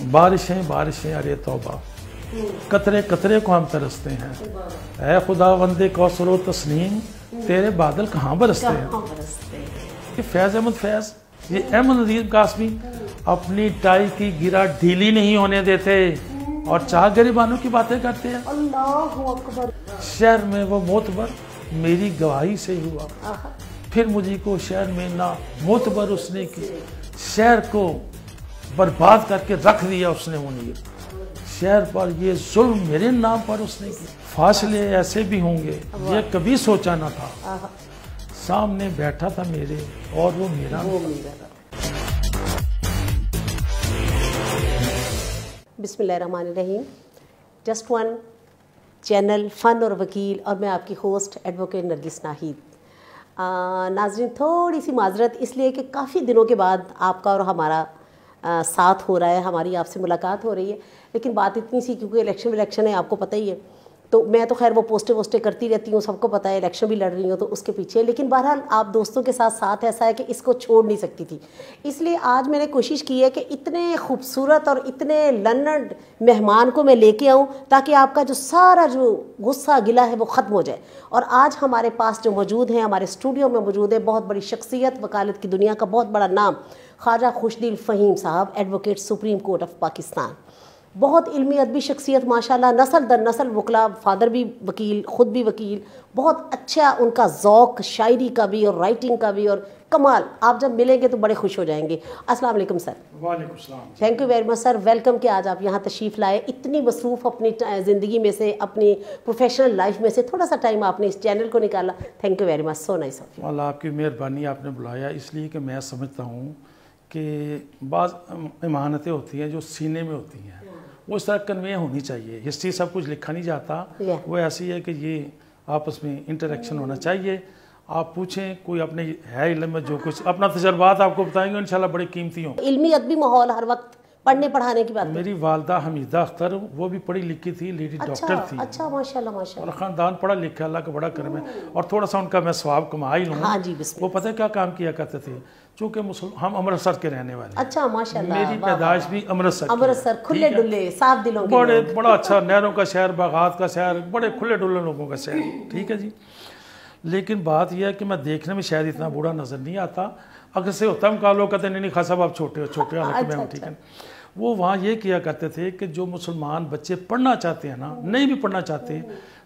बारिशें बारिशें अरे तौबा, कतरे कतरे को हम तरसते हैं, ऐ खुदा वंदे कौसर व तस्नीम, तेरे बादल कहाँ बरसते हैं। ये फैज़ अहमद फैज़, ये अहमद नज़ीर कासमी अपनी टाई की गिरा ढीली नहीं होने देते और चाह गरीबानों की बातें करते हैं। अल्लाहु अकबर। शहर में वो मोतबर मेरी गवाही से हुआ, फिर मुझे को शहर में ना मोतबर उसने की, शहर को बर्बाद करके रख दिया उसने मुनीर, शहर पर ये जुल्म मेरे नाम पर उसने की। फासले ऐसे भी होंगे ये कभी सोचा ना था, सामने बैठा था मेरे और वो मेरा। बिस्मिल्लाहिर्रहमानिर्रहीम। जस्ट वन चैनल फ़न और वकील और मैं आपकी होस्ट एडवोकेट नरगिस नाहिद। नाज़रीन, थोड़ी सी माजरत इसलिए कि काफ़ी दिनों के बाद आपका और हमारा साथ हो रहा है, हमारी आपसे मुलाकात हो रही है, लेकिन बात इतनी सी क्योंकि इलेक्शन है, आपको पता ही है। तो मैं तो खैर वो पोस्टें करती रहती हूँ, सबको पता है, इलेक्शन भी लड़ रही हूँ तो उसके पीछे, लेकिन बहरहाल आप दोस्तों के साथ ऐसा है कि इसको छोड़ नहीं सकती थी। इसलिए आज मैंने कोशिश की है कि इतने खूबसूरत और इतने लर्नड मेहमान को मैं लेके आऊँ ताकि आपका जो सारा जो गुस्सा गिला है वो ख़त्म हो जाए। और आज हमारे पास जो मौजूद हैं, हमारे स्टूडियो में मौजूद है बहुत बड़ी शख्सियत, वकालत की दुनिया का बहुत बड़ा नाम, ख्वाजा खुशदिल फ़हीम साहब, advocate supreme court of Pakistan. बहुत इल्मी अदबी शख्सियत माशाल्लाह, नस्ल दर नस्ल वकला, फादर भी वकील, ख़ुद भी वकील, बहुत अच्छा उनका ज़ौक़ शायरी का भी और राइटिंग का भी, और कमाल। आप जब मिलेंगे तो बड़े खुश हो जाएंगे। अस्सलाम वालेकुम सर। वालेकुम सलाम। Thank you very much sir, welcome कि आज आप यहाँ तशरीफ़ लाए। इतनी मसरूफ़ अपनी ज़िंदगी में से, अपनी प्रोफेशनल लाइफ में से थोड़ा सा टाइम आपने इस चैनल को निकाला। Thank you very much, so nice of you. अल्लाह आपकी मेहरबानी, आपने बुलाया इसलिए कि मैं समझता हूँ कि बाज़ इमानतें होती हैं जो सीने में होती हैं, वो इस तरह कन्वे होनी चाहिए। हिस्ट्री सब कुछ लिखा नहीं जाता, वो ऐसी है कि ये आपस में इंटरेक्शन होना चाहिए। आप पूछें, कोई अपने है इल्म में जो कुछ अपना तजर्बात आपको बताएंगे इंशाल्लाह बड़े कीमती हों। इल्मी अदबी माहौल हर वक्त पढ़ने पढ़ाने की बात। मेरी वालदा हमीदा अख्तर, वो भी पढ़ी लिखी थी, लेडी डॉक्टर थी। अच्छा, माशाल्लाह माशाल्लाह। और ख़ानदान पढ़ा लिखा, अल्लाह का बड़ा करम है। और थोड़ा सा उनका मैं सवाब कमा ही लूँ। हाँ जी, वो पता है क्या काम किया करते थे, चूँकि हम अमृतसर के रहने वाले। अच्छा माशाल्लाह। मेरी पैदाइश भी अमृतसर, खुले डुल्ले साफ दिलों के, बड़ा अच्छा नहरों का शहर, बागात का शहर, बड़े खुले डुल्ले लोगों का शहर। ठीक है जी। लेकिन बात यह है कि मैं देखने में शायद इतना बूढ़ा नज़र नहीं आता। अगर से होता हम लोग कहते नहीं खासा साहब आप छोटे हो, हालांकि मैं ठीक है। वो वहाँ ये किया करते थे कि जो मुसलमान बच्चे पढ़ना चाहते हैं ना, नहीं भी पढ़ना चाहते,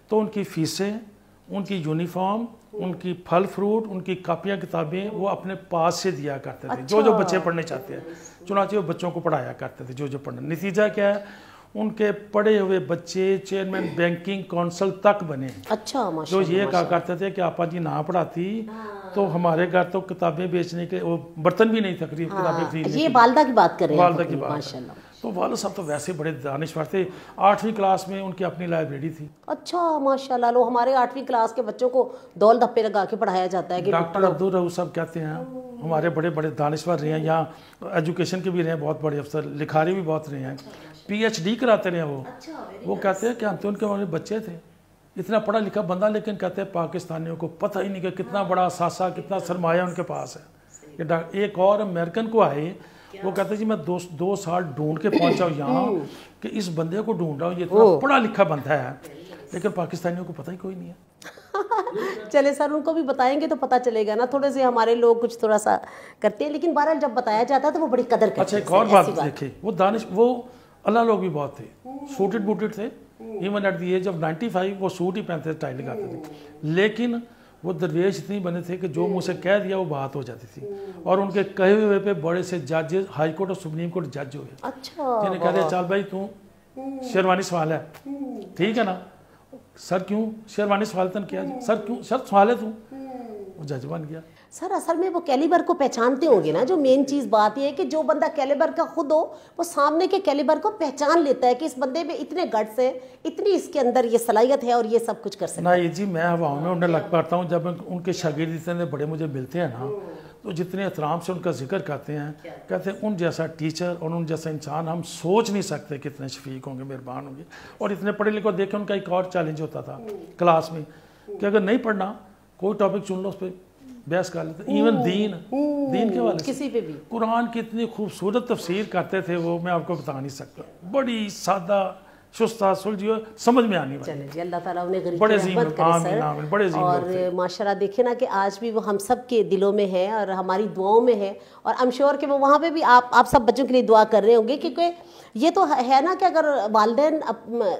तो उनकी फ़ीसें, उनकी यूनिफॉर्म, उनकी फल फ्रूट, उनकी कापियाँ किताबें वो अपने पास से दिया करते थे। जो बच्चे पढ़ने चाहते हैं, चुनाचे वो बच्चों को पढ़ाया करते थे जो पढ़ना। नतीजा क्या है, उनके पढ़े हुए बच्चे चेयरमैन बैंकिंग काउंसिल तक बने। अच्छा, जो ये कहा करते थे कि आपा जी ना पढ़ाती तो हमारे घर तो किताबें बेचने के वो बर्तन भी नहीं थे, किताबें खरीदने। ये वालदा की बात कर रहे हैं, वालदा की बात माशाल्लाह। तो वालद साहब तो वैसे बड़े दानिशवर थे। 8वीं क्लास में उनकी अपनी लाइब्रेरी थी। अच्छा माशाल्लाह। लो, हमारे 8वीं क्लास के बच्चों को दौल धप्पे लगा के पढ़ाया जाता है कि डॉक्टर अब्दुल रऊफ साहब कहते हैं, हमारे बड़े बड़े दानिशवर रहे हैं, यहाँ एजुकेशन के भी रहे हैं, बहुत बड़े अफसर, लिखारी भी बहुत रहे हैं, PhD कराते रहे वो। वो कहते हैं कि हम तो उनके हमारे बच्चे थे, इतना पढ़ा लिखा बंदा, लेकिन कहते हैं पाकिस्तानियों को पता ही नहीं कि कितना बड़ा असासा, कितना सरमाया उनके पास है। एक और अमेरिकन को आए, वो कहते हैं जी मैं 2 साल ढूंढ के पहुंचा हूँ यहाँ कि इस बंदे को ढूंढ रहा हूँ, ये इतना पढ़ा लिखा बंदा है, लेकिन पाकिस्तानियों को पता ही कोई नहीं है। चले सर, उनको भी बताएंगे तो पता चलेगा ना। थोड़े से हमारे लोग कुछ थोड़ा सा करते हैं, लेकिन बहरहाल जब बताया जाता है तो वो बड़ी कदर करते हैं। अच्छा, एक और बात देखिए, वो अल्लाह लोग भी बहुत थे, सूटेड बूटेड थे। Even at the age of 95 वो सूट ही पहनते थे, टाई लगाते थे। लेकिन वो दरवेश इतनी बने थे कि जो मुँह से कह दिया वो बात हो जाती थी। और उनके कहे हुए पे बड़े से जजेस, हाई कोर्ट और सुप्रीम कोर्ट जज हुए। अच्छा, जिन्हें कहते चल भाई तू शेरवानी सवाल है, ठीक है ना सर, क्यों शेरवानी सवाल तन किया, सर क्यों सर सवाल है तू, वो जज बन गया। सर असल में वो कैलिबर को पहचानते होंगे ना। जो मेन चीज़ बात ये है कि जो बंदा कैलिबर का खुद हो, वो सामने के कैलिबर को पहचान लेता है कि इस बंदे में इतने गट्स हैं, इतनी इसके अंदर ये सलाहियत है और ये सब कुछ कर सकता है। नहीं जी, मैं हवाओं में उड़ने लग पाता हूँ जब उनके शागिर्द इतने बड़े मुझे मिलते हैं ना, तो जितने एहतराम से उनका जिक्र करते हैं, कहते हैं उन जैसा टीचर और उन जैसा इंसान हम सोच नहीं सकते कितने शफीक होंगे, मेहरबान होंगे। और इतने पढ़े लिखे देखे उनका एक और चैलेंज होता था क्लास में कि अगर नहीं पढ़ना, कोई टॉपिक चुन लो, उस पर बहस कर लेते, इवन दीन के वाले किसी पे भी कुरान की इतनी खूबसूरत तफसीर करते थे वो, मैं आपको बता नहीं सकता, बड़ी सादा शुस्ता सुलझी और समझ में आनी वाली। चलें जी, अल्लाह ताला उन्हें गरीब बड़े की रहमत करे आमीन, सर। आमीन, बड़े अजीम लोग थे। और माशाल्लाह देखे ना कि आज भी वो हम सब के दिलों में है और हमारी दुआओं में है, और आई एम श्योर कि वो वहाँ पे भी आप सब बच्चों के लिए दुआ कर रहे होंगे, क्योंकि ये तो है ना कि अगर वालिदैन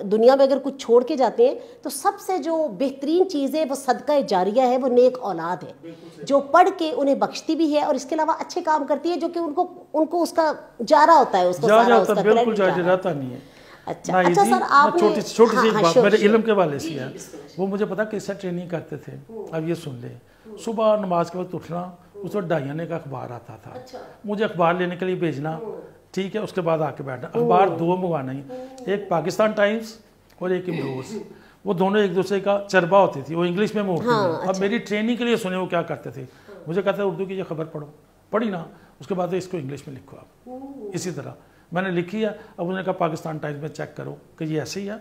दुनिया में अगर कुछ छोड़ के जाते हैं तो सबसे जो बेहतरीन चीज़ है वो सदका जारिया है, वो नेक औलाद है जो पढ़ के उन्हें बख्शती भी है और इसके अलावा अच्छे काम करती है, जो कि उनको उसका जारा होता है, उसको सारा उसका बिल्कुल जारी रहता नहीं है। अच्छा सर, आप छोटी सी एक बात मेरे इल्म के वाले से है, वो मुझे पता कैसे ट्रेनिंग करते थे। अब ये सुन ले, सुबह नमाज के वक्त उठना, उस वक्त ढाई का अखबार आता था, मुझे अखबार लेने के लिए भेजना, ठीक है, उसके बाद आके बैठना। अखबार दो मंगवाना ही, एक पाकिस्तान टाइम्स और एक इमरोज, वो दोनों एक दूसरे का चरबा होती थी, वो इंग्लिश में उर्दू में। अब मेरी ट्रेनिंग के लिए सुने वो क्या करते थे, मुझे कहते उर्दू की ये खबर पढ़ो, पढ़ी ना, उसके बाद इसको इंग्लिश में लिखो आप। इसी तरह मैंने लिखी है, अब उन्होंने कहा पाकिस्तान टाइम्स में चेक करो कि ये ऐसे ही है,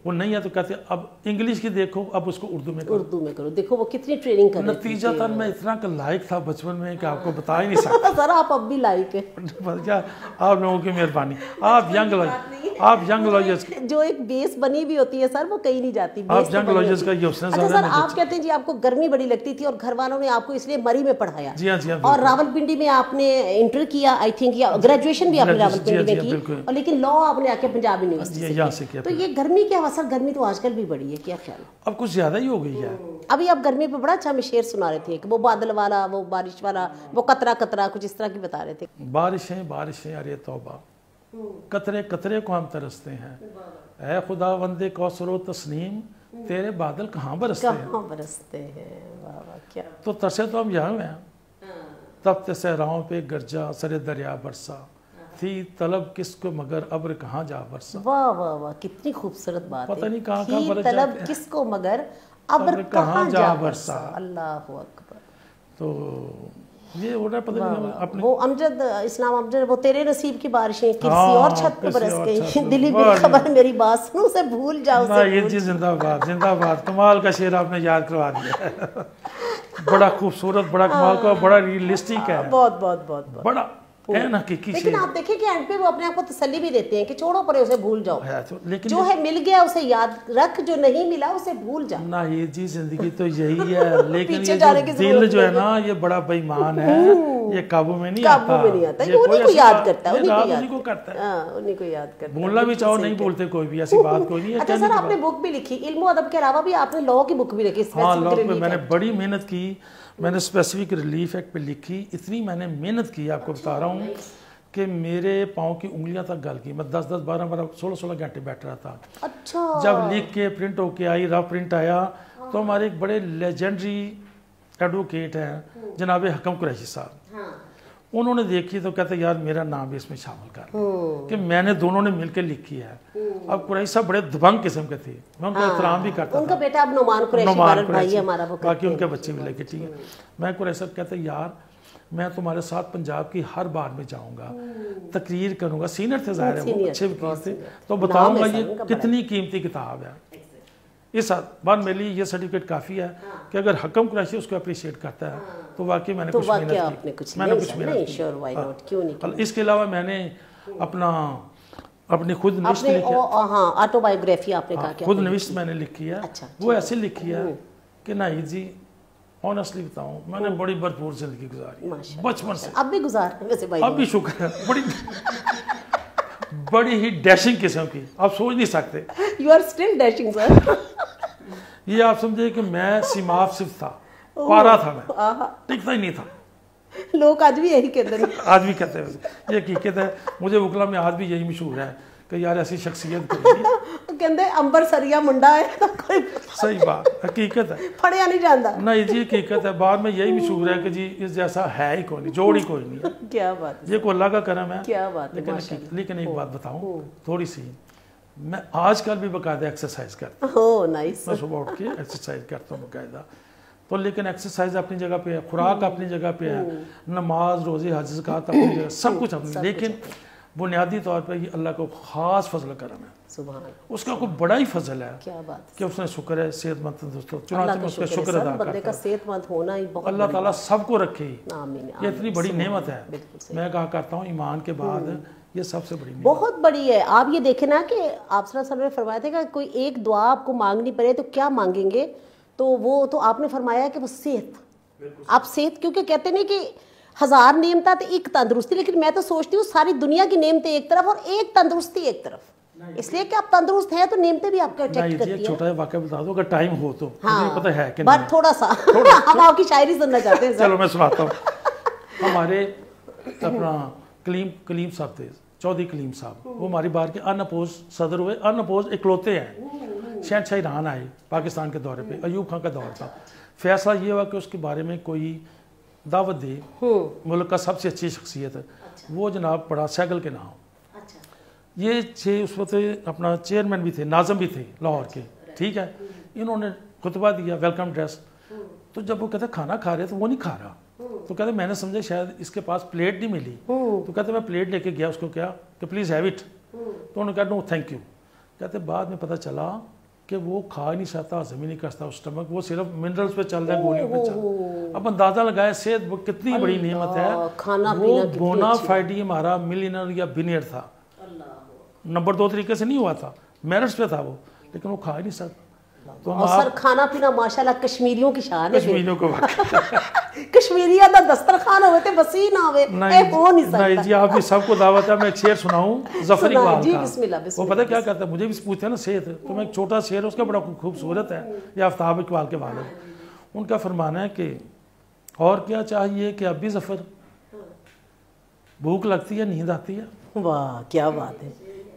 वो नहीं है तो कहते अब इंग्लिश की देखो, अब उसको उर्दू में करो। देखो वो कितनी ट्रेनिंग कर रहे थे। नतीजा था मैं इतना लायक था बचपन में कि आपको बता ही नहीं सकता। सर आप अब भी लायक है। क्या आप लोगों की मेहरबानी, आप यंग लॉयर्स जो एक बेस बनी भी होती है सर, वो कहीं नहीं जाती। आप यंग लॉयर्स का ये उसने अच्छा सर, आप कहते हैं जी आपको गर्मी बड़ी लगती थी और घर वालों ने आपको इसलिए मरी में पढ़ाया। जी हाँ, और रावलपिंडी में आपने इंटर किया, आई थिंक, या ग्रेजुएशन भी आपने रावलपिंडी में की, और लेकिन लॉ आपने आके पंजाब यूनिवर्सिटी से किया। तो ये गर्मी के अवसर, गर्मी तो आजकल भी बढ़ी है, क्या ख्याल है? अब कुछ ज्यादा ही हो गई है। अभी आप गर्मी पे बड़ा अच्छा हमें शेर सुना रहे थे कि वो बादल वाला, वो बारिश वाला, वो कतरा कतरा, कुछ इस तरह की बता रहे थे। बारिशें अरे तौबा, कतरे कतरे को हम तरसते हैं, ऐ खुदा वंदे कौसरो तस्नीम, तेरे बादल कहाँ बरसते हैं। वाह वाह, क्या तो तरसे तो हम यहाँ हैं। तब ते सहराओं पे गरजा सरे दरिया बरसा, थी तलब किसको मगर अब्र कहाँ जा बरसा। वाह वाह वाह, कितनी खूबसूरत बात है। पता नहीं कहाँ बरस तलब किसको मगर अब्र कहाँ जा बरसा। अल्लाह अकबर। तो ये हो रहा है, पता नहीं अपने वो अमजद, इस्लाम अमजद, वो तेरे नसीब की बारिशें किसी और छत पे बरस गई, दिली बेखबर मेरी बात सुनो से भूल जाओ से ये चीज जिंदाबाद जिंदाबाद। कमाल का शेर आपने याद करवा दिया। बड़ा खूबसूरत, बड़ा कमाल का, बड़ा रियलिस्टिक है, बहुत बहुत बहुत बड़ा है ना। लेकिन आप देखें कि एंड पे वो अपने आप को तसल्ली भी देते हैं कि छोड़ो परे, उसे भूल जाओ, लेकिन जो है मिल गया उसे याद रख, जो नहीं मिला उसे भूल जा ना। ये जी जिंदगी तो यही है, लेकिन ये दिल जो है ना, ये बड़ा बेईमान है, ये काबू में नहीं आता। ये उन्हीं को याद करता है, उन्हीं को करता है, उन्हीं को याद करता है। भूलना भी चाहो नहीं भूलते, कोई भी ऐसी बात कोई नहीं है। अच्छा सर, आपने बुक भी लिखी, इल्म अदब के अलावा भी आपने लॉ की बुक भी लिखी। हाँ, लॉ पे मैंने बड़ी मेहनत की, मैंने स्पेसिफिक रिलीफ एक्ट पे लिखी, इतनी मैंने मेहनत की, आपको बता रहा हूँ कि मेरे पाँव की उंगलियां तक गल गई। मैं 10-10, 12-12, 16-16 घंटे बैठ रहा था। अच्छा। जब लिख के प्रिंट होके आई, रफ प्रिंट आया, तो हमारे एक बड़े लेजेंडरी एडवोकेट हैं जनाब हकम कुरैशी साहब, उन्होंने देखी तो कहते यार मेरा नाम भी इसमें शामिल कर, कि मैंने दोनों ने मिलकर लिखी है। अब कुरैशी साहब बड़े दबंग किस्म के थे, मैं उनका एहतराम भी करता था। उनका बेटा अब नुमान कुरैशी भाई है हमारा, वो बाकी उनके बच्चे भी लगे, ठीक है। मैं कुरैशी साहब कहते यार मैं तुम्हारे साथ पंजाब की हर बार में जाऊंगा, तकरीर करूंगा, सीनियर थे ज़ाहिर है, वो अच्छे वकील थे, तो बताऊंगा ये कितनी कीमती किताब है। इस बार मेरे लिए ये सर्टिफिकेट काफ़ी है कि अगर हकम कुरैशी उसको अप्रिशिएट करता है तो वाकई मैंने कुछ मेहनत की, मैंने कुछ मेहनत की। इसके अलावा मैंने अपनी खुद नविश्त लिखी, ऑटोबायोग्राफी आपने कहा, खुद नविश्त मैंने लिखी है। वो ऐसे लिखी है कि नाहिद जी ऑनेस्टली बताऊं, मैंने बड़ी भरपूर जिंदगी गुजारी बचपन से, अब भी गुजार वैसे भाई, अब भी शुक्र है, बड़ी ही डैशिंग किस्म की, आप सोच नहीं सकते। You are still dashing sir. ये आप समझे कि मैं सिमाफ सिर्फ था, पारा था, मैं टिकता ही नहीं था। लोग आज भी यही कहते हैं, आज भी कहते हैं, ये हकीकत है। मुझे वकला में आज भी यही मशहूर है कि यार ऐसी शख्सियत कहते अंबर सरिया मुंडा है तो कोई, सही बात, हकीकत है, फड़िया नहीं जाता। नहीं जी हकीकत है, बाद में यही मशहूर है कि जी इस जैसा है ही कोई नहीं, जोड़ ही कोई नहीं है। क्या बात है, ये को अल्लाह का करम है। क्या बात है। लेकिन एक बात बताऊं थोड़ी सी, मैं आजकल भी बाकायदा एक्सरसाइज करता हूँ। नाइस। मैं सुबह उठ के एक्सरसाइज करता हूँ बाकायदा, तो लेकिन एक्सरसाइज अपनी जगह पे है, खुराक अपनी जगह पे है, नमाज रोजे हज ज़कात अपनी जगह, सब कुछ अपनी। लेकिन بنیادی طور پہ یہ اللہ کو خاص فضل کرم ہے، سبحان اس کا کوئی بڑا ہی فضل ہے کیا بات کہ اس نے شکر ہے صحت مند دوستوں، اللہ چنانچہ کا میں اس کا شکر ہے شکر سر، ادا بندے کرتا کا ہوں۔ صحت مند ہونا ہی بہت اللہ تعالیٰ سب کو رکھے ہی، آمین یہ اتنی بڑی نعمت ہے، بالکل صحیح، میں کہا کرتا ہوں ایمان کے بعد یہ سب سے بڑی نعمت بہت بڑی ہے۔ آپ یہ دیکھیں نا کہ آپ صلی اللہ علیہ وسلم نے فرمایا تھا کہ کوئی ایک دعا آپ کو مانگنی پڑے تو کیا مانگیں گے، تو وہ تو آپ نے فرمایا کہ وہ صحت، آپ صحت، کیونکہ کہتے نہیں کہ 1000 نعمتیں تو ایک تندرستی، لیکن میں تو سوچتی ہوں ساری دنیا کی نعمتیں ایک طرف اور ایک تندرستی ایک طرف، اس لیے کہ آپ تندرست ہیں تو نعمتیں بھی آپ کا چیک نہیں جی، کرتی ایک ہیں۔ چھوٹا سا واقعہ بتا دو اگر ٹائم ہو تو، مجھے ہاں نہیں پتہ ہے کہ بس نہیں، تھوڑا سا ہم آپ کی شاعری سننا چاہتے ہیں سر۔ چلو میں سناتا ہوں۔ ہمارے اپنا کلیم صاحب تھے، چودھری کلیم صاحب، وہ ہماری بار کے ان اپوز صدر ہوئے، ان اپوز اکلوتے ہیں، شہنشاہ ایران آئے پاکستان کے دورے پہ، ایوب خان کا دور تھا، فیصلہ یہ ہوا کہ اس کے بارے میں کوئی دعوت دے، ملک کا سب سے اچھی شخصیت ہے، وہ جناب پڑا سہگل کے نام، یہ اس وقت اپنا چیئرمین بھی تھے، ناظم بھی تھے لاہور کے، ٹھیک ہے، انہوں نے خطبہ دیا، ویلکم ڈریس، تو جب وہ کہتے کھانا کھا رہے تو وہ نہیں کھا رہا، تو کہتے میں نے سمجھا شاید اس کے پاس پلیٹ نہیں ملی، تو کہتے میں پلیٹ لے کے گیا اس کو کیا کہ پلیز ہیو اٹ، تو انہوں نے کہا نو تھینک یو، کہتے بعد میں پتہ چلا کہ وہ کھا نہیں سکتا، ہضم ہی نہیں کرتا اسٹمک، وہ صرف منرلز پہ چل رہا ہے، گولیوں پہ چل رہا ہے۔ اب اندازہ لگائے صحت کتنی بڑی نعمت ہے، وہ بونا فائڈی ہمارا ملینر یا بینئر تھا، نمبر 2 طریقے سے نہیں ہوا تھا، میرٹس پہ تھا وہ، لیکن وہ کھا ہی نہیں سکتا۔ تو اور سر کھانا پینا ماشاءاللہ کشمیریوں کی شان ہے، کشمیریوں کو کشمیریوں دا دسترخوان ہوئے تے بسی نہ ہوئے، اے ہو نہیں سکتا۔ نہیں جی، آپ بھی سب کو دعوت ہے، میں ایک شعر سناؤں ظفر اقبال جی کا، بسم اللہ بسم وہ پتہ کیا کہتا ہے، مجھے بھی پوچھتے ہیں نا صحت، تو میں ایک چھوٹا شعر، اس کا بڑا خوبصورت ہے، یہ آفتاب اقبال کے والد، ان کا فرمانا ہے کہ اور کیا چاہیے کہ اب بھی ظفر، بھوک لگتی ہے نیند آتی ہے۔ واہ کیا بات ہے،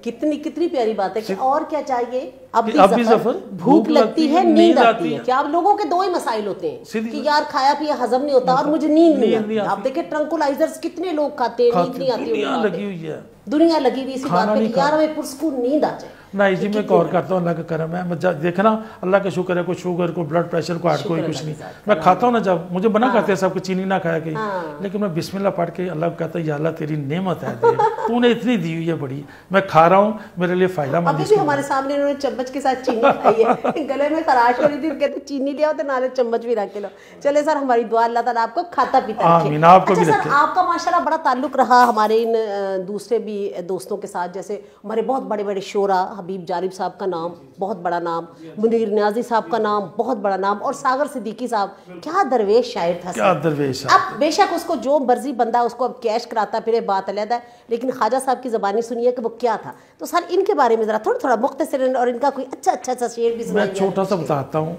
کتنی پیاری بات ہے کہ اور کیا چاہیے، اب اب بھی بھی ظفر، ظفر، بھوک لگتی ہے نیند آتی ہے۔ کیا لوگوں کے 2 ہی مسائل ہوتے ہیں کہ یار کھایا پیا ہضم نہیں ہوتا اور مجھے نیند نہیں آتی۔ آپ دیکھیں ٹرنکولائزرز کتنے لوگ کھاتے ہیں، نیند نہیں آتی، دنیا لگی ہوئی ہے، دنیا لگی ہوئی اسی بات پہ کہ یار ہمیں پرسکون نیند آ جائے۔ نہیں جی، میں غور کرتا ہوں، اللہ کا کرم ہے، میں دیکھنا اللہ کا شکر ہے، کوئی شوگر کو بلڈ پریشر کو ہارٹ کوئی کچھ نہیں، میں کھاتا ہوں نا، جب مجھے منع کرتے ہیں سب کو چینی نہ کھایا کہ، لیکن میں بسم اللہ پڑھ کے اللہ کو کہتا ہوں یا اللہ تیری نعمت ہے، تو نے اتنی دی ہوئی ہے بڑی، میں کھا رہا ہوں، میرے لیے فائدہ مند ابھی بھی ہمارے سامنے انہوں نے چمچ کے ساتھ چینی کھائی ہے، گلے میں خراش ہو رہی تھی، کہتے چینی لیا تو نالے چمچ بھی رکھ کے لو۔ چلے سر ہماری دعا اللہ تعالیٰ آپ کو کھاتا پیتا رکھے۔ آمین، آپ کو بھی اچھا رکھے۔ سر، آپ کا ماشاءاللہ بڑا تعلق رہا ہمارے ان دوسرے بھی دوستوں کے ساتھ، جیسے ہمارے بہت بڑے بڑے شعراء، حبیب جانب صاحب کا نام بہت بڑا نام، منیر نیازی صاحب کا نام بہت بڑا نام، اور ساگر صدیقی صاحب کیا درویش شاعر تھا، کیا درویش ہے۔ اب بے شک اس کو جو مرضی بندہ اس کو اب کیش کراتا پھرے بات علیحدہ ہے، لیکن خواجہ صاحب کی زبانی سنیے کہ وہ کیا تھا، تو سر ان کے بارے میں ذرا تھوڑا مختصراً، اور ان کا کوئی اچھا سا شعر بھی میں سنائیے۔ چھوٹا سا بتاتا ہوں،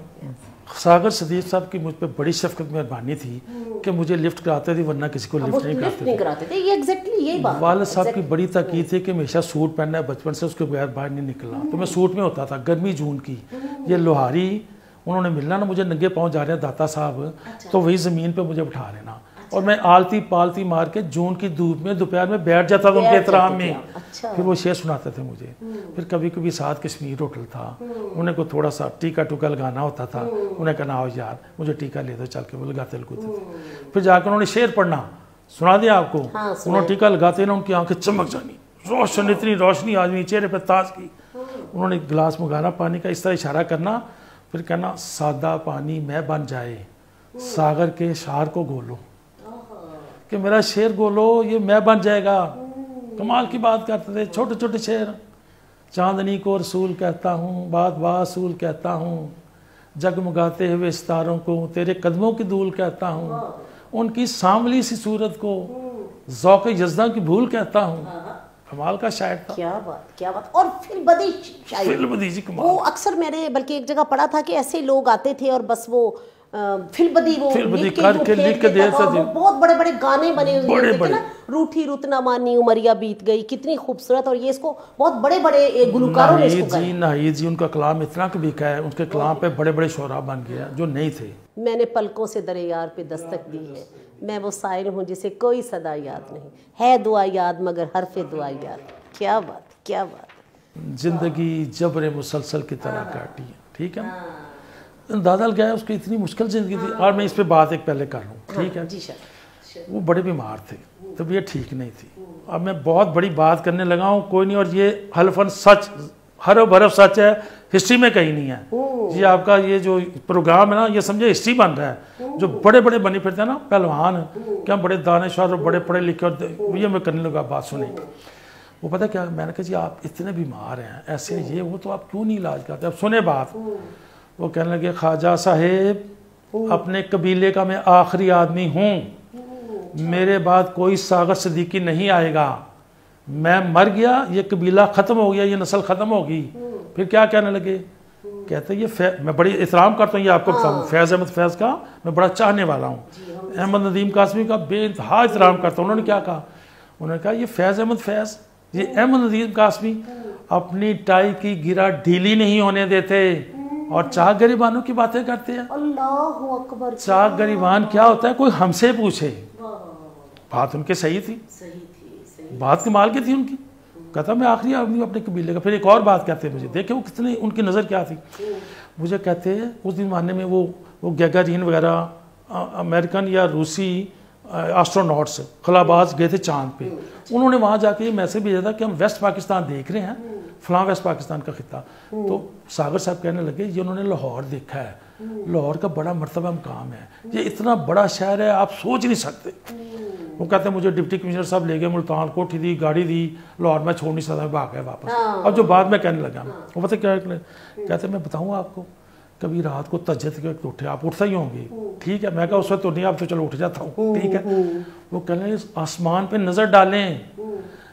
ساگر صدیق صاحب کی مجھ پہ بڑی شفقت مہربانی تھی کہ مجھے لفٹ کراتے تھے، ورنہ کسی کو لفٹ نہیں کراتے تھے۔ یہ ایگزیکٹلی یہی بات، والد صاحب کی بڑی تاکید تھی کہ ہمیشہ سوٹ پہننا ہے، بچپن سے اس کے بغیر باہر نہیں نکلنا، تو میں سوٹ میں ہوتا تھا، گرمی جون کی، یہ لوہاری انہوں نے ملنا نا، مجھے ننگے پاؤں جا رہے ہیں داتا صاحب، تو وہی زمین پہ مجھے بٹھا لینا، اور میں آلتی پالتی مار کے جون کی دھوپ میں دوپہر میں بیٹھ جاتا تھا ان کے احترام میں، پھر وہ شعر سناتے تھے مجھے، پھر کبھی کبھی ساتھ کشمیر ہوٹل تھا، انہیں کو تھوڑا سا ٹیکا ٹوکا لگانا ہوتا تھا، انہیں کہنا آؤ یار مجھے ٹیکا لے دو چل کے، وہ لگاتے لگوتے تھے، پھر جا کے انہوں نے شعر پڑھنا، سنا دیا آپ کو، انہوں نے ٹیکا لگاتے نا ان کی آنکھیں چمک جانی، روشن، اتنی روشنی آدمی چہرے پہ تاز کی، انہوں نے گلاس منگانا پانی کا، اس طرح اشارہ کرنا، پھر کہنا سادہ پانی میں بن جائے ساگر کے شعر کو گولو، کہ میرا شعر گولو یہ میں بن جائے گا، کمال کی بات کرتے تھے، چھوٹے چھوٹے شعر، چاندنی کو رسول کہتا ہوں، بات رسول کہتا ہوں، جگمگاتے ہوئے ستاروں کو تیرے قدموں کی دھول کہتا ہوں، ان کی سانولی سی صورت کو ذوق یزداں کی بھول کہتا ہوں، کمال کا شاعر تھا، کیا بات، اور فل بدی شاعر، فل بدی جی کمال، وہ اکثر میں نے بلکہ ایک جگہ پڑھا تھا کہ ایسے لوگ آتے تھے اور بس وہ فل بدی وہ کر کے لکھ کے دیتا تھا، بہت بڑے بڑے گانے بنے ہوئے تھے نا، روٹھی رتنا مانی عمریا بیت گئی، کتنی خوبصورت، اور یہ اس کو بہت بڑے بڑے گلوکاروں نے اس کو جی ناہید جی، ان کا کلام اتنا بکا ہے، ان کے کلام پہ بڑے بڑے شعراء بن گیا جو نہیں تھے۔ میں نے پلکوں سے در یار پہ دستک دی ہے، میں وہ سائل ہوں جسے کوئی صدا یاد نہیں، ہے دعا یاد مگر حرف دعا یاد، کیا بات، زندگی جبر مسلسل کی طرح کاٹی ہے، ٹھیک ہے نا، اندازہ لگایا اس کی اتنی مشکل زندگی تھی، اور میں اس پہ بات ایک پہلے کر رہا ہوں، ٹھیک ہے، वो बड़े बीमार थे, तबीयत ठीक नहीं थी। अब मैं बहुत बड़ी बात करने लगा हूँ, कोई नहीं, और ये हल्फन सच, हर बरफ सच है, हिस्ट्री में कहीं नहीं है। ये आपका ये जो प्रोग्राम है ना, ये समझे हिस्ट्री बन रहा है। जो बड़े बड़े बनी फिरते हैं ना पहलवान, क्या बड़े दानिशवर और बड़े पढ़े लिखे, और ये मैं करने लगा बात सुनी। वो पता क्या, मैंने कहा जी आप इतने बीमार हैं, ऐसे ये वो, तो आप क्यों नहीं इलाज करते? अब सुने बात। वो कहने लगे ख्वाजा साहेब, अपने कबीले का मैं आखिरी आदमी हूँ, मेरे बाद कोई सागर सिद्दीकी नहीं आएगा। मैं मर गया, ये कबीला ख़त्म हो गया, ये नस्ल ख़त्म होगी। फिर क्या कहने लगे, कहते ये मैं बड़ी एहतराम करता हूँ, ये आपको बताऊँ, फैज़ अहमद फैज़ का मैं बड़ा चाहने वाला हूँ, अहमद नदीम कासमी का बेइंतहा एहतराम करता हूँ। उन्होंने क्या कहा, उन्होंने कहा ये फैज़ अहमद फैज़, ये अहमद नदीम कासमी अपनी टाई की गिरा ढीली नहीं होने देते और चाक गरीबानों की बातें करते हैं। अल्लाहु अकबर। चाक गरीबान क्या होता है, कोई हमसे पूछे। बात उनके सही थी, बात कमाल की थी उनकी। कहता मैं आखिरी आदमी अपने कबीले का। फिर एक और बात कहते हैं मुझे, देखे वो कितने, उनकी नज़र क्या थी। मुझे कहते हैं उस दिन मानने में वो गैगारीन वगैरह अमेरिकन या रूसी एस्ट्रोनॉट्स खलाबाज गए थे चांद पे। उन्होंने वहाँ जाके ये मैसेज भेजा था कि हम वेस्ट पाकिस्तान देख रहे हैं, फलां वेस्ट पाकिस्तान का खिता। तो सागर साहब कहने लगे ये उन्होंने लाहौर देखा है, लाहौर का बड़ा मर्तबा मकाम है, ये इतना बड़ा शहर है आप सोच नहीं सकते। वो कहते हैं मुझे डिप्टी कमिश्नर साहब ले गए मुल्तान, कोठी दी, गाड़ी दी, लाहौर में छोड़ नहीं सकता, मैं भाग गया वापस। अब जो बाद में कहने लगा, वो पता क्या कहते मैं बताऊँ आपको, कभी रात को तहज्जुद के उठे, आप उठता ही होंगे, ठीक है, मैं कहा उस वक्त तो नहीं, आप तो चलो उठ जाता हूँ, ठीक है। वो कह रहे आसमान पे नज़र डालें,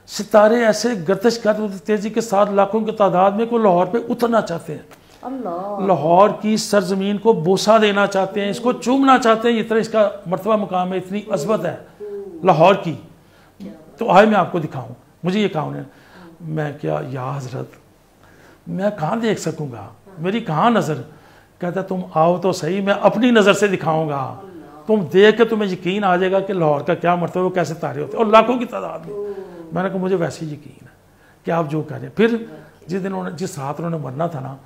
सितारे ऐसे गर्दिश कर तेजी के साथ लाखों की तादाद में को लाहौर पे उतरना चाहते हैं, लाहौर की सरजमीन को बोसा देना चाहते हैं, इसको चूमना चाहते हैं, इतना इसका मर्तबा मुकाम है, इतनी अजमत है लाहौर की। तो आए मैं आपको दिखाऊं। मुझे ये कहा उन्हें, मैं क्या या हजरत मैं कहाँ देख सकूँगा, मेरी कहाँ नज़र। कहता तुम आओ तो सही, मैं अपनी नज़र से दिखाऊंगा, तुम देख के तुम्हें यकीन आ जाएगा कि लाहौर का क्या मर्तबा, वो कैसे तारे होते हैं और लाखों की तादाद में। मैंने कहा मुझे वैसे ही यकीन है कि आप जो कह रहे हैं। फिर जिस रात उन्होंने मरना था ना,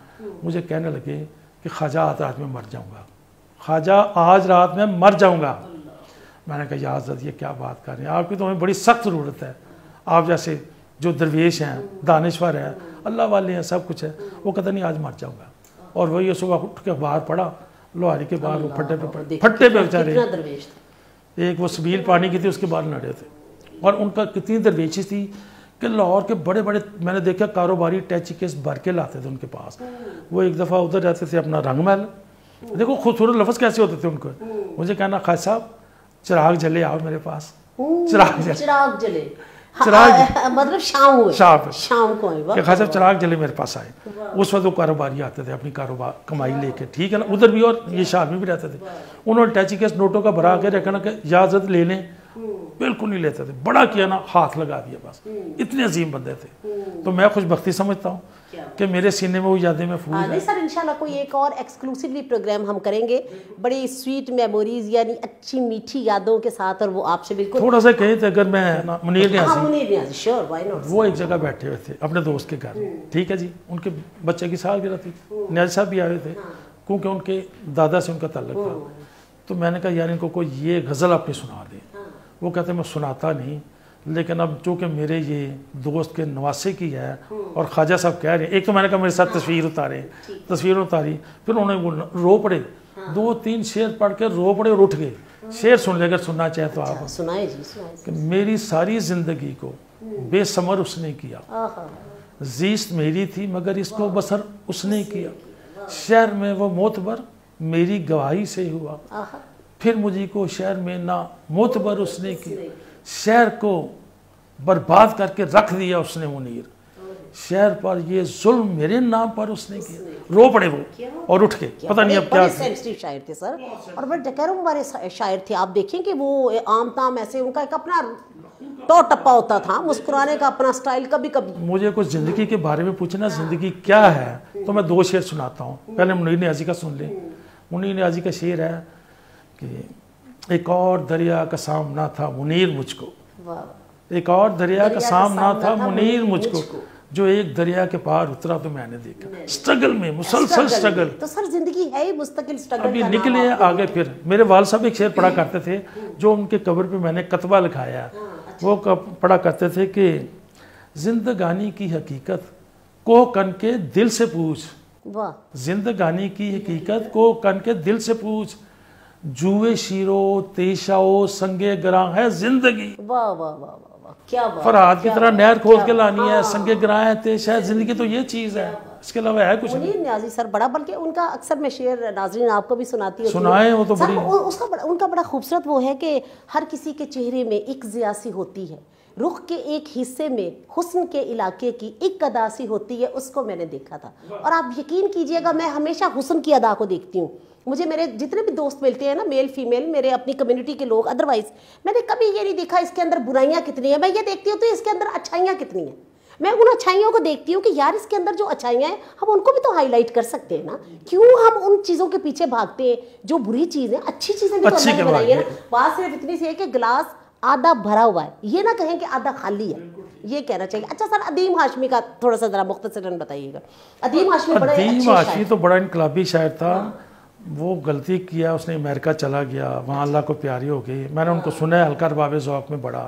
मुझे कहने लगे कि ख्वाजा आज रात में मर जाऊँगा, ख्वाजा आज रात में मर जाऊँगा। मैंने कहा या हज़रत ये क्या बात कर रहे हैं, आपकी तो हमें बड़ी सख्त ज़रूरत है, आप जैसे जो दरवेश हैं, दानिश्वर हैं, अल्लाह वाले हैं, सब कुछ है। वो कहता नहीं आज मर जाऊँगा। और वही सुबह उठ के बाहर पड़ा, लोहारी के बाहर वो फट्टे पे बेचारे, एक वो सबील पानी की थी उसके बाहर लड़े थे। और उनका कितनी दरवेशी थी कि लाहौर के बड़े बड़े मैंने देखा कारोबारी टैची केस भर के लाते थे उनके पास। वो एक दफ़ा उधर जाते थे अपना रंग महल, देखो खूबसूरत लफ्ज़ कैसे होते थे उनको। मुझे कहना खास साहब चिराग जले आओ मेरे पास, चिराग जले चिराग मतलब शाम को खास साहब चिराग जले मेरे पास आए। उस वक्त वो कारोबारी आते थे अपनी कारोबार कमाई लेके, ठीक है ना, उधर भी और ये शाह में भी रहते थे। उन्होंने टैची केस नोटों का भरा के रखना कि इजाज़त ले लें, बिल्कुल नहीं लेते थे, बड़ा किया ना हाथ लगा दिया, बस इतने अजीम बंदे थे। तो मैं खुशबख्ती समझता हूँ कि मेरे सीने में वो यादें महफूज हैं। नहीं सर, इंशाल्लाह कोई एक और एक्सक्लूसिवली प्रोग्राम हम करेंगे, बड़ी स्वीट मेमोरीज यानी अच्छी मीठी यादों के साथ। और वो आपसे बिल्कुल थोड़ा सा कहे थे, अगर मैं Munir Niazi sure why not, वो एक जगह बैठे हुए थे अपने दोस्त के घर, ठीक है जी, उनके बच्चे की सालगिरह थी, न्याज़ी साहब भी आए थे क्योंकि उनके दादा से उनका ताल्लुक था। तो मैंने कहा यार इनको कोई ये गज़ल अपनी सुना दे। वो कहते मैं सुनाता नहीं, लेकिन अब चूँकि मेरे ये दोस्त के नवासे की है और ख्वाजा साहब कह रहे हैं, एक तो मैंने कहा मेरे साथ तस्वीर उतारे, तस्वीर उतारी, फिर उन्होंने वो रो पड़े, 2-3 शेर पढ़ के रो पड़े और उठ गए। शेर सुन ले अगर सुनना चाहे तो आप सुनाए जी, सुनाए। कि मेरी सारी ज़िंदगी को बेसमर उसने किया, ज़ीस्त मेरी थी मगर इसको बसर उसने किया, शहर में वो मोतबर मेरी गवाही से हुआ, फिर मुझे को शहर में ना मोतबर उसने किया, शहर को बर्बाद करके रख दिया उसने मुनीर, शहर पर ये जुल्म मेरे नाम पर उसने किया। रो पड़े वो और उठ के, पता नहीं अब क्या सेंसिटिव शायर थे सर, और मैं कह रहा हूँ हमारे शायर थे। आप देखें कि वो आम ताम ऐसे उनका एक अपना तो टप्पा होता था, मुस्कुराने का अपना स्टाइल। कभी कभी मुझे कुछ ज़िंदगी के बारे में पूछना, ज़िंदगी क्या है, तो मैं 2 शेर सुनाता हूँ। पहले मुनीर न्याज़ी का सुन लें। मुनीर न्याज़ी का शेर है कि एक और दरिया का सामना था मुनीर मुझको, एक और दरिया का सामना था मुनीर मुझको, جو ایک دریا کے پار اترا تو میں نے دیکھا اسٹرگل میں، مسلسل اسٹرگل. تو سر زندگی ہے ہی مستقل اسٹرگل. ابھی نکلے آگے. پھر میرے والد صاحب ایک شعر پڑھا کرتے تھے جو ان کے قبر پہ میں نے کتبہ لکھایا. وہ پڑھا کرتے تھے کہ زندگانی کی حقیقت کو کن کے دل سے پوچھ. واہ. زندگانی کی حقیقت کو کن کے دل سے پوچھ، جوئے شیرو تیشاؤ سنگے گراں ہے زندگی. واہ واہ واہ واہ، کیا بات. فرہاد کی طرح نہر کھود کے لانی ہے، سنگے گراں ہے تیش ہے. زندگی تو یہ چیز ہے، اس کے علاوہ ہے کچھ نہیں. منیر نیازی سر بڑا، بلکہ ان کا اکثر میں شعر ناظرین آپ کو بھی سناتی ہوں. سنائیں. وہ تو بڑی ان کا بڑا خوبصورت وہ ہے کہ ہر کسی کے چہرے میں ایک ضیاسی ہوتی ہے، رخ کے ایک حصے میں حسن کے علاقے کی ایک اداسی ہوتی ہے. اس کو میں نے دیکھا تھا، اور آپ یقین کیجئے گا میں ہمیشہ حسن کی ادا کو دیکھتی ہوں. مجھے میرے جتنے بھی دوست ملتے ہیں نا، میل فیمیل، میرے اپنی کمیونٹی کے لوگ، ادروائز میں نے کبھی یہ نہیں دیکھا اس کے اندر برائیاں کتنی ہیں. میں یہ دیکھتی ہوں تو اس کے اندر اچھائیاں کتنی ہیں. میں ان اچھائیوں کو دیکھتی ہوں کہ یار اس کے اندر جو اچھائیاں ہیں ہم ان کو بھی تو ہائی لائٹ کر سکتے ہیں نا. کیوں ہم ان چیزوں کے پیچھے بھاگتے ہیں؟ جو بری چیزیں، اچھی چیزیں بھی تو اللہ نے بنائی ہے نا. بات صرف اتنی سی ہے کہ گلاس آدھا بھرا ہوا ہے، یہ نہ کہیں کہ آدھا خالی ہے، یہ کہنا چاہیے. اچھا سر، ادیم ہاشمی کا تھوڑا سا ذرا مختصراً بتائیے گا. ادیم ہاشمی تو بڑا انقلابی شاعر تھا. وہ غلطی کیا، اس نے امریکہ چلا گیا، وہاں اللہ کو پیاری ہو گئی. میں نے ان کو سنا ہے، ہلکا رباب ذوق میں بڑا.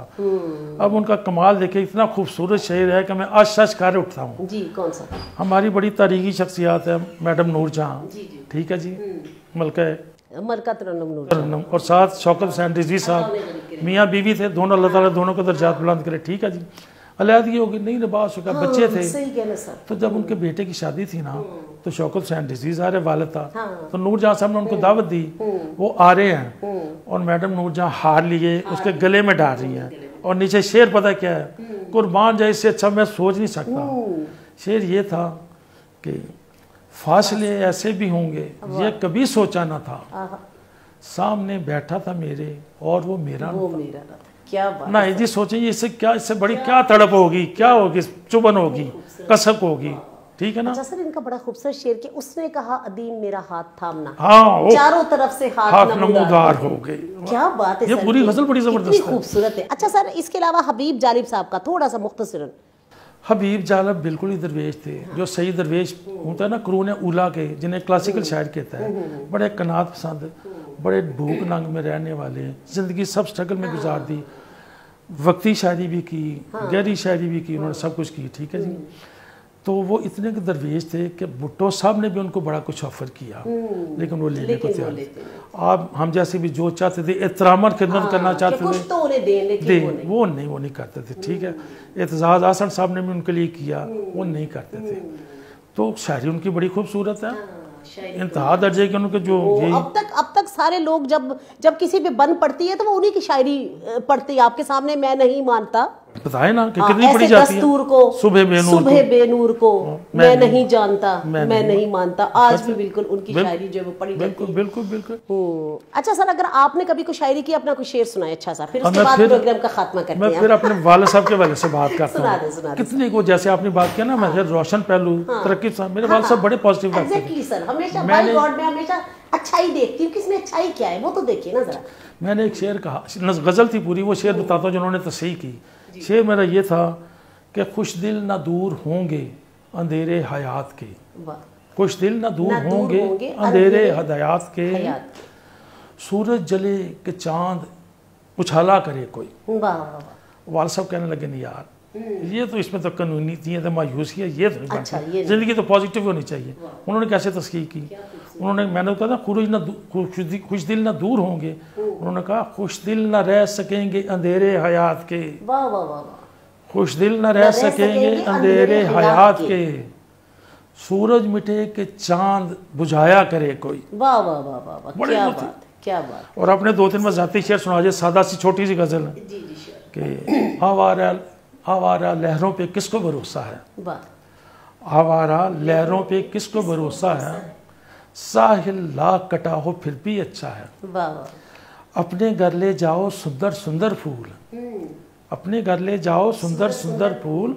اب ان کا کمال دیکھیں، اتنا خوبصورت شعر ہے کہ میں آج سچ کر اٹھتا ہوں. جی کون سا؟ ہماری بڑی تاریخی شخصیات ہے میڈم نور جہاں، ٹھیک ہے جی، ملکہ ترنم نور، اور ساتھ شوکت حسین رضوی صاحب، میاں بیوی تھے دونوں. اللہ تعالیٰ دونوں کو درجات بلند کرے. ٹھیک ہے جی. علیحدگی ہو گئی، نہیں لباس ہو گیا، بچے تھے. تو جب ان کے بیٹے کی شادی تھی نا، تو شوکت حسین رضوی ظاہر والد تھا، تو نور جہاں صاحب نے ان کو دعوت دی. وہ آ رہے ہیں اور میڈم نور جہاں ہار لیے اس کے گلے میں ڈال رہی ہیں، اور نیچے شعر پتہ کیا ہے؟ قربان جائے، اس سے اچھا میں سوچ نہیں سکتا. شعر یہ تھا کہ فاصلے ایسے بھی ہوں گے یہ کبھی سوچا نہ تھا، سامنے بیٹھا تھا میرے اور وہ میرا نہ تھا. کیا بات. نہ جی سوچیں اس سے کیا، اس سے بڑی کیا تڑپ ہوگی، کیا ہوگی، چبن ہوگی، کسک ہوگی. ٹھیک ہے نا. اچھا سر، ان کا بڑا خوبصورت شعر کہ اس نے کہا ادیم میرا ہاتھ تھامنا، ہاں چاروں طرف سے ہاتھ نمودار ہو گئی. کیا بات ہے، یہ پوری غزل بڑی زبردست ہے، خوبصورت ہے. اچھا سر، اس کے علاوہ حبیب جالب صاحب کا تھوڑا سا مختصراً. حبیب جالب بالکل ہی درویش تھے، جو صحیح درویش ہوتا ہے نا، قرون اولا کے، جنہیں کلاسیکل شاعر کہتا ہے. بڑے قناعت پسند، بڑے بھوک ننگ میں رہنے والے، زندگی سب سٹرگل میں گزار دی. وقتی شاعری بھی کی، گہری شاعری بھی کی، انہوں نے سب کچھ کی. ٹھیک ہے جی. تو وہ اتنے کے درویش تھے کہ بھٹو صاحب نے بھی ان کو بڑا کچھ آفر کیا، لیکن وہ لینے کو تیار تھے. آپ ہم جیسے بھی جو چاہتے تھے احترامات خدمت کرنا چاہتے تھے، وہ نہیں کرتے تھے. ٹھیک ہے. اعتزاز احسن صاحب نے بھی ان کے لیے کیا، وہ نہیں کرتے تھے. تو شاعری ان کی بڑی خوبصورت ہے، انتہا درجے کے ان کے جو اب تک سارے لوگ جب کسی پہ بن پڑتی ہے تو وہ انہی کی شاعری پڑھتی ہے. آپ کے سامنے میں نہیں مانتا بتائے نا کہ کتنی پڑھی جاتی ہے. دستور کو، صبح بے نور کو، میں نہیں جانتا، میں نہیں مانتا. آج بھی بالکل ان کی شاعری جو وہ پڑھی جاتی ہے. بالکل. اچھا سر، اگر آپ نے کبھی کوئی شاعری کی، اپنا کوئی شعر سنائے اچھا سا، پھر اس کے بعد پروگرام کا خاتمہ کرتے ہیں. میں پھر اپنے والد صاحب کے والے سے بات کرتا ہوں. کتنی کو جیسے آپ نے بات کیا نا، میں روشن پہلو ترقی صاحب، میرے والد صاحب بڑے پازیٹیو رہتے تھے. سر ہمیشہ بائی گاڈ میں ہمیشہ اچھائی دیکھتی ہوں، کس میں اچھائی کیا ہے وہ تو دیکھیے نا ذرا. میں نے ایک شعر کہا، غزل تھی پوری، وہ شعر بتاتا ہوں جنہوں نے تصحیح کی. شعر میرا یہ تھا کہ خوش دل نہ دور ہوں گے اندھیرے حیات کے، خوش دل نہ دور ہوں گے اندھیرے ہدایات کے، سورج جلے کہ چاند اچھالا کرے کوئی. والد صاحب کہنے لگے نہیں یار، یہ تو اس میں تو قانونی تھی ہے، مایوسی ہے، یہ تو نہیں بنتی، زندگی تو پازیٹیو ہونی چاہیے. انہوں نے کیسے تصحیح کی؟ انہوں نے، میں نے کہا تھا خوش دل نہ دور ہوں گے، انہوں نے کہا خوش دل نہ رہ سکیں گے اندھیرے حیات کے، خوش دل نہ رہ سکیں گے اندھیرے حیات کے، سورج مٹے کہ چاند بجھایا کرے کوئی. واہ واہ واہ واہ، کیا بات، کیا بات. اور اپنے دو تین مذاتی شعر سنا جائے، سادہ سی چھوٹی سی غزل کہ آوارہ لہروں پہ کس کو بھروسہ ہے، آوارہ لہروں پہ کس کو بھروسہ ہے، ساحل لاکھ کٹا ہو پھر بھی اچھا ہے، اپنے گھر لے جاؤ سندر سندر پھول، اپنے گھر لے جاؤ سندر سندر پھول،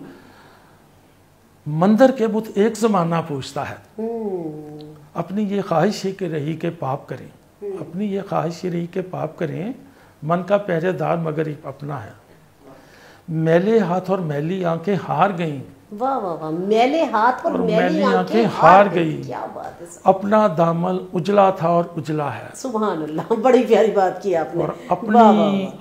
مندر کے بت ایک زمانہ پوچھتا ہے، اپنی یہ خواہش ہے کہ رہی کے پاپ کریں، اپنی یہ خواہش رہی کے پاپ کریں، من کا پہرے دار مگر اپنا ہے، میلے ہاتھ اور میلی آنکھیں ہار گئیں، واہ واہ واہ، میلے ہاتھ اور میلی آنکھیں ہار گئی، کیا بات ہے، اپنا دامن اجلا تھا اور اجلا ہے، سبحان اللہ، بڑی پیاری بات کی آپ نے. اور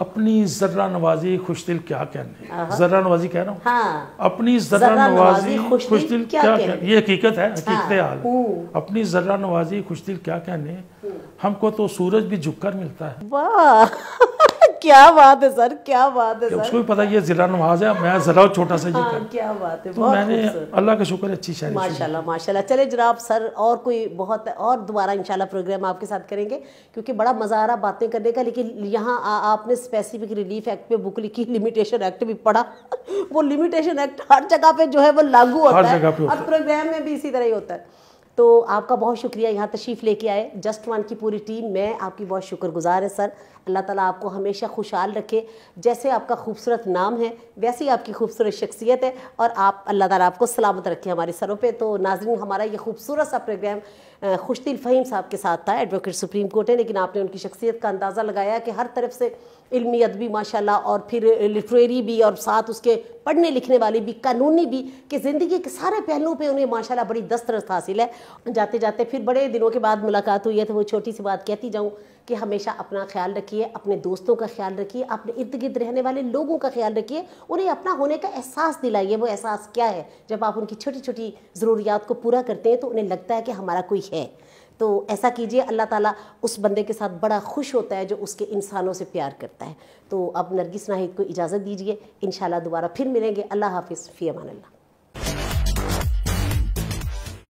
اپنی ذرہ نوازی خوش دل کیا کہنے، ذرہ نوازی کہہ رہا ہوں، ہاں، اپنی ذرہ نوازی خوش دل کیا کہنے، یہ حقیقت ہے، حقیقت حال، اپنی ذرہ نوازی خوش دل کیا کہنے، ہم کو تو سورج بھی جھک کر ملتا ہے. واہ کیا بات ہے سر، کیا بات ہے اس سر، کو بھی پتا یہ ذرہ نواز ہے، میں ذرا چھوٹا سا یہ ہاں کر، کیا بات ہے، تو بہت میں نے خوبصورت، اللہ کا شکر اچھی شاعری ماشاء اللہ ماشاء اللہ. چلے جناب سر، اور کوئی بہت اور دوبارہ انشاءاللہ پروگرام آپ کے ساتھ کریں گے، کیونکہ بڑا مزہ آ رہا باتیں کرنے کا. لیکن یہاں آپ نے اسپیسیفک ریلیف ایکٹ پہ بک لکھی، لمیٹیشن ایکٹ بھی پڑھا. وہ لمیٹیشن ایکٹ ہر جگہ پہ جو ہے وہ لاگو ہوتا ہے، اور پروگرام میں بھی اسی طرح ہی ہوتا ہے. تو آپ کا بہت شکریہ یہاں تشریف لے کے آئے. جسٹ ون کی پوری ٹیم میں آپ کی بہت شکر گزار ہے سر. اللہ تعالیٰ آپ کو ہمیشہ خوشحال رکھے. جیسے آپ کا خوبصورت نام ہے ویسے ہی آپ کی خوبصورت شخصیت ہے، اور آپ اللہ تعالیٰ آپ کو سلامت رکھے ہمارے سروں پہ. تو ناظرین، ہمارا یہ خوبصورت سا پروگرام خوش دل فہیم صاحب کے ساتھ تھا، ایڈوکیٹ سپریم کورٹ ہے، لیکن آپ نے ان کی شخصیت کا اندازہ لگایا کہ ہر طرف سے علمی ادبی ماشاءاللہ، اور پھر لٹریری بھی، اور ساتھ اس کے پڑھنے لکھنے والی بھی، قانونی بھی، کہ زندگی کے سارے پہلوؤں پہ انہیں ماشاءاللہ بڑی دسترس حاصل ہے. جاتے جاتے پھر بڑے دنوں کے بعد ملاقات ہوئی ہے، تو وہ چھوٹی سی بات کہتی جاؤں کہ ہمیشہ اپنا خیال رکھیے، اپنے دوستوں کا خیال رکھیے، اپنے ارد گرد رہنے والے لوگوں کا خیال رکھیے، انہیں اپنا ہونے کا احساس دلائیے. وہ احساس کیا ہے؟ جب آپ ان کی چھوٹی چھوٹی ضروریات کو پورا کرتے ہیں تو انہیں لگتا ہے کہ ہمارا کوئی ہے. تو ایسا کیجئے، اللہ تعالیٰ اس بندے کے ساتھ بڑا خوش ہوتا ہے جو اس کے انسانوں سے پیار کرتا ہے. تو اب نرگس ناہید کو اجازت دیجئے، انشاءاللہ دوبارہ پھر ملیں گے. اللہ حافظ، فی امان اللہ.